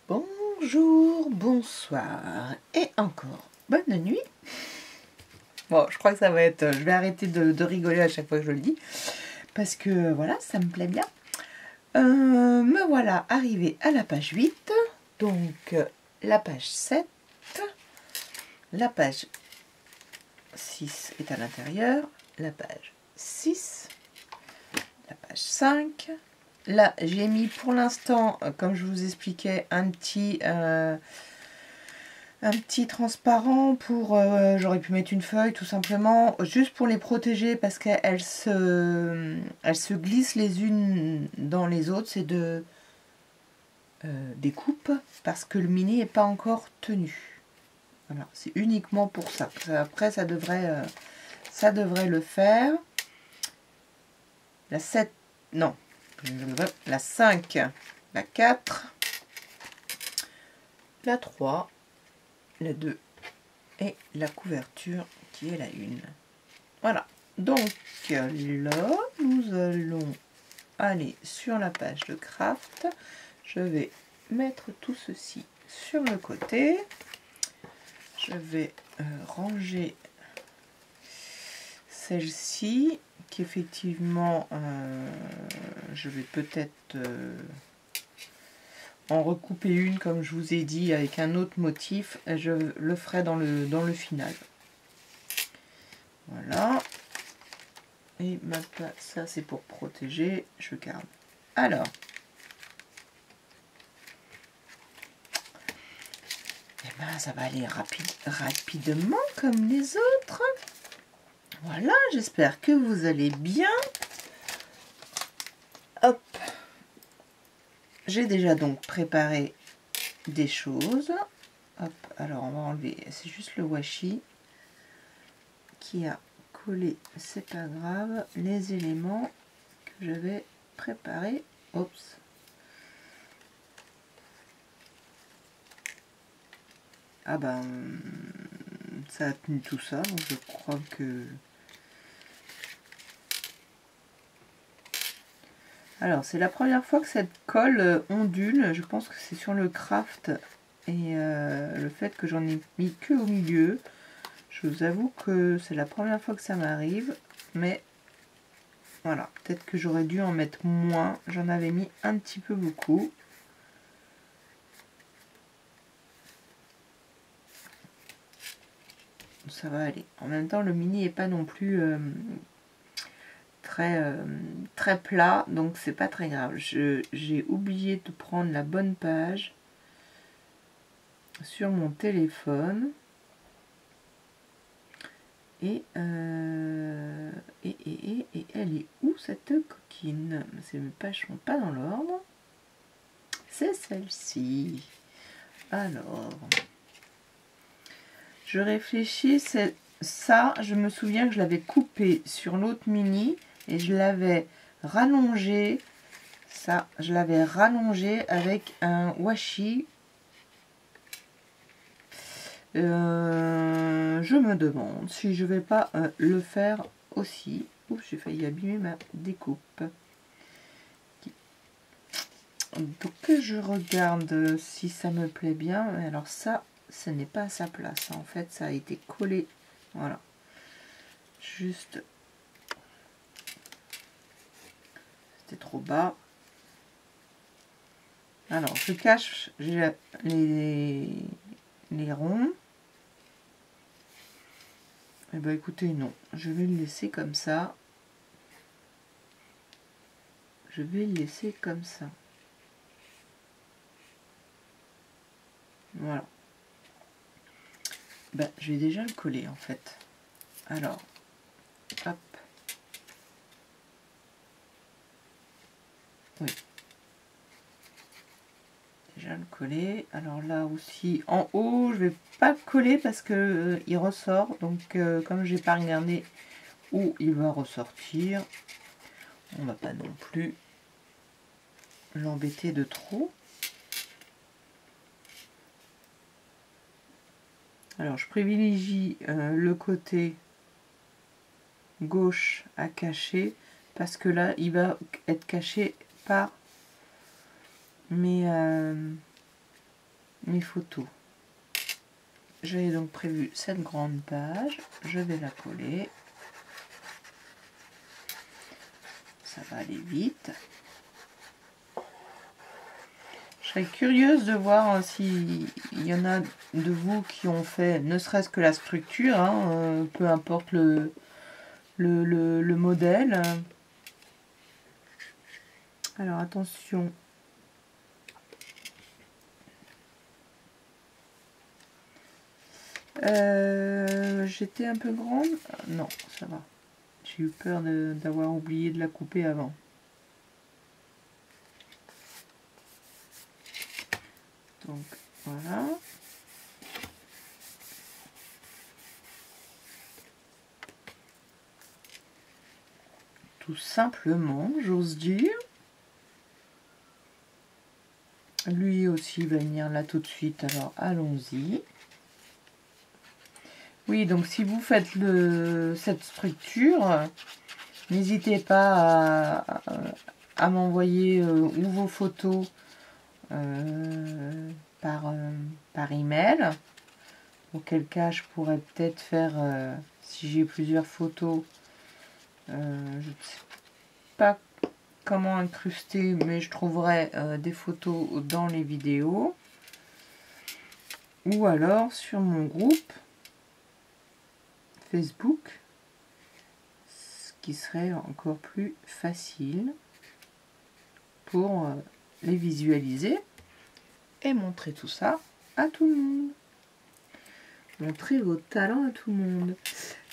Bonjour, bonsoir et encore bonne nuit. Bon, je crois que ça va être... Je vais arrêter de rigoler à chaque fois que je le dis. Parce que voilà, ça me plaît bien. Me voilà arrivée à la page 8. Donc, la page 7. La page 6 est à l'intérieur. La page 6. La page 5. Là, j'ai mis pour l'instant, comme je vous expliquais, un petit transparent pour... j'aurais pu mettre une feuille tout simplement, juste pour les protéger parce qu'elles se glissent les unes dans les autres. C'est des coupes parce que le mini n'est pas encore tenu. Voilà, c'est uniquement pour ça. Après, ça devrait le faire. La 7, non. La 5, la 4, la 3, la 2 et la couverture qui est la 1. Voilà, donc là, nous allons aller sur la page de craft. Je vais mettre tout ceci sur le côté. Je vais ranger celle-ci qui effectivement je vais peut-être en recouper une comme je vous ai dit avec un autre motif. Je le ferai dans le final. Voilà. Et maintenant ça c'est pour protéger, je garde. Alors et ben ça va aller rapidement comme les autres. Voilà, j'espère que vous allez bien. Hop, j'ai déjà donc préparé des choses. Hop, alors on va enlever, c'est juste le washi qui a collé, c'est pas grave, les éléments que j'avais préparés. Oups. Ah ben, ça a tenu tout ça, donc je crois que... Alors, c'est la première fois que cette colle ondule. Je pense que c'est sur le craft et le fait que j'en ai mis que au milieu. Je vous avoue que c'est la première fois que ça m'arrive, mais voilà, peut-être que j'aurais dû en mettre moins. J'en avais mis un petit peu beaucoup. Ça va aller. En même temps, le mini n'est pas non plus très plat, donc c'est pas très grave. J'ai oublié de prendre la bonne page sur mon téléphone. Et elle est où cette coquine? Ces pages sont pas dans l'ordre. C'est celle-ci. Alors, je réfléchis, c'est ça, je me souviens que je l'avais coupé sur l'autre mini et je l'avais rallongé. Ça, je l'avais rallongé avec un washi. Je me demande si je vais pas le faire aussi. Oups, j'ai failli abîmer ma découpe. Donc je regarde si ça me plaît bien. Alors ça, ce n'est pas à sa place. En fait, ça a été collé. Voilà. Juste. C'était trop bas. Alors, je cache les ronds. Eh bien, écoutez, non. Je vais le laisser comme ça. Je vais le laisser comme ça. Voilà. Ben, je vais déjà le coller, en fait. Alors, hop. Oui. Déjà le coller. Alors là aussi, en haut, je vais pas le coller parce que il ressort. Donc, comme j'ai pas regardé où il va ressortir, on va pas non plus l'embêter de trop. Alors, je privilégie le côté gauche à cacher parce que là, il va être caché par mes mes photos. J'avais donc prévu cette grande page, je vais la coller. Ça va aller vite. Je serais curieuse de voir s'il y en a de vous qui ont fait ne serait-ce que la structure, hein, peu importe le modèle. Alors attention. J'étais un peu grande. Non, ça va. J'ai eu peur d'avoir oublié de la couper avant. Donc voilà. Tout simplement, j'ose dire. Lui aussi va venir là tout de suite, alors allons-y. Oui, donc si vous faites cette structure, n'hésitez pas à m'envoyer ou vos photos par email. Auquel cas, je pourrais peut-être faire, si j'ai plusieurs photos, je ne sais pas comment incruster, mais je trouverai des photos dans les vidéos. Ou alors sur mon groupe Facebook, ce qui serait encore plus facile pour les visualiser et montrer tout ça à tout le monde. Montrer vos talents à tout le monde.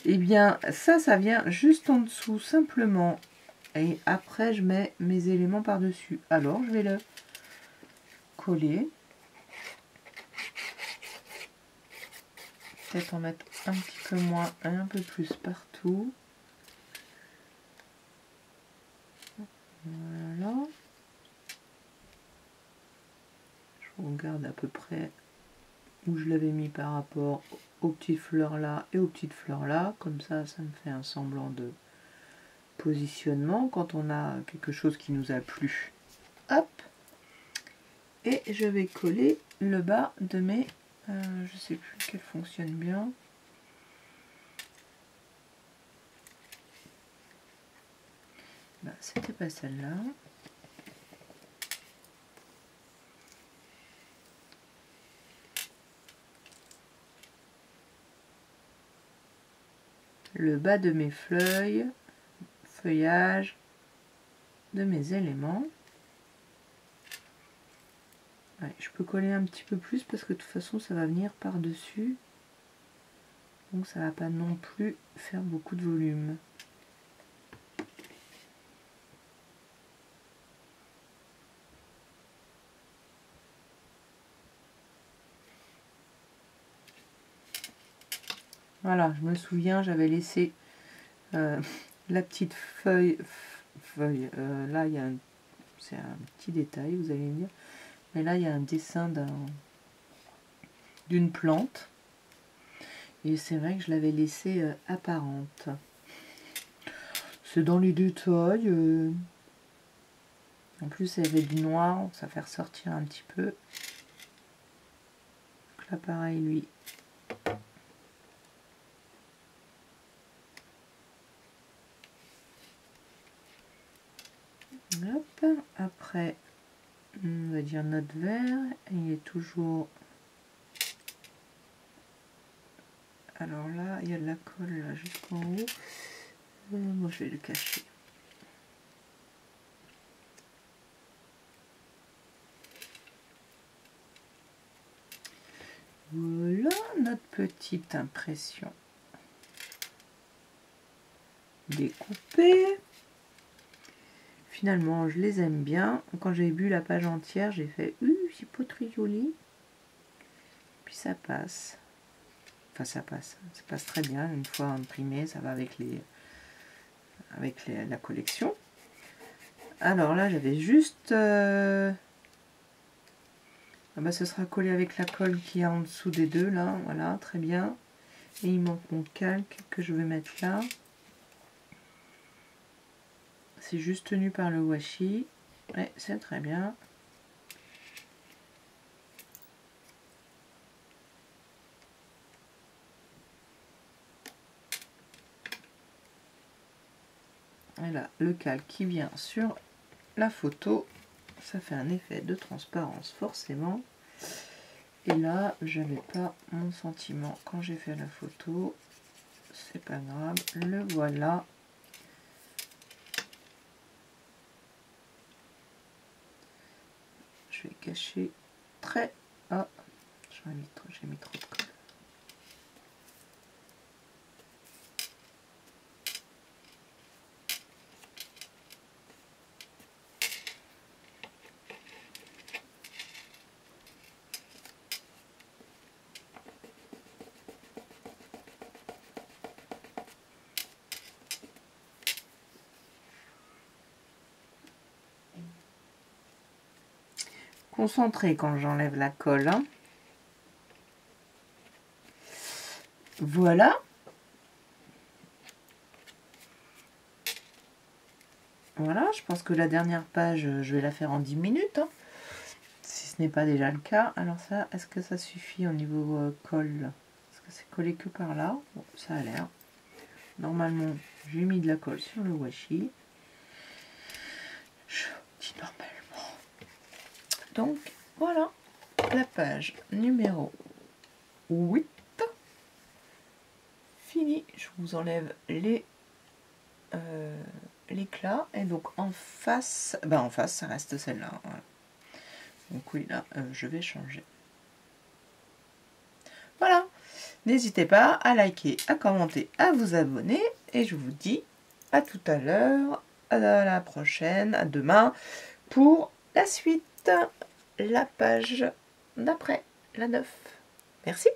Et bien ça vient juste en dessous simplement. Et après je mets mes éléments par dessus. Alors je vais le coller. Peut-être en mettre un petit peu moins, un peu plus partout. Voilà. Je regarde à peu près où je l'avais mis par rapport aux petites fleurs là et aux petites fleurs là. Comme ça, ça me fait un semblant de positionnement quand on a quelque chose qui nous a plu. Hop. Et je vais coller le bas de mes... je sais plus quelle fonctionne bien. Bah, c'était pas celle-là. Le bas de mes feuilles, feuillage de mes éléments. Ouais, je peux coller un petit peu plus parce que de toute façon ça va venir par dessus, donc ça va pas non plus faire beaucoup de volume. Voilà, je me souviens, j'avais laissé la petite feuille, là il y a c'est un petit détail, vous allez me dire, mais là il y a un dessin d'une plante, et c'est vrai que je l'avais laissée apparente. C'est dans les détails, en plus il y avait du noir, ça fait ressortir un petit peu. Donc là pareil, lui, hop, après, on va dire notre vert, il est toujours... Alors là, il y a de la colle là jusqu'en haut. Moi, je vais le cacher. Voilà notre petite impression découpée. Finalement, je les aime bien. Quand j'ai vu la page entière, j'ai fait c'est pas très joli. Puis ça passe. Enfin, ça passe très bien. Une fois imprimé, ça va avec la collection. Alors là, j'avais juste... ah bah, ce sera collé avec la colle qui est en dessous des deux, là. Voilà, très bien. Et il manque mon calque que je vais mettre là. C'est juste tenu par le washi. Ouais, c'est très bien. Et là, le calque qui vient sur la photo, ça fait un effet de transparence forcément. Et là, j'avais pas mon sentiment quand j'ai fait la photo. C'est pas grave, le voilà. Je vais cacher très... Ah, j'ai mis trop de colle. Concentré quand j'enlève la colle. Hein. Voilà. Voilà, je pense que la dernière page, je vais la faire en 10 minutes. Hein, si ce n'est pas déjà le cas. Alors ça, est-ce que ça suffit au niveau colle? Est-ce que c'est collé que par là? Bon, ça a l'air. Normalement, j'ai mis de la colle sur le washi. Je dis normalement. Donc, voilà la page numéro 8. Fini. Je vous enlève l'éclat. Et donc, en face, en face, ça reste celle-là. Voilà. Donc oui, là, je vais changer. Voilà. N'hésitez pas à liker, à commenter, à vous abonner. Et je vous dis à tout à l'heure, à la prochaine, à demain, pour la suite, la page d'après, la 9. Merci.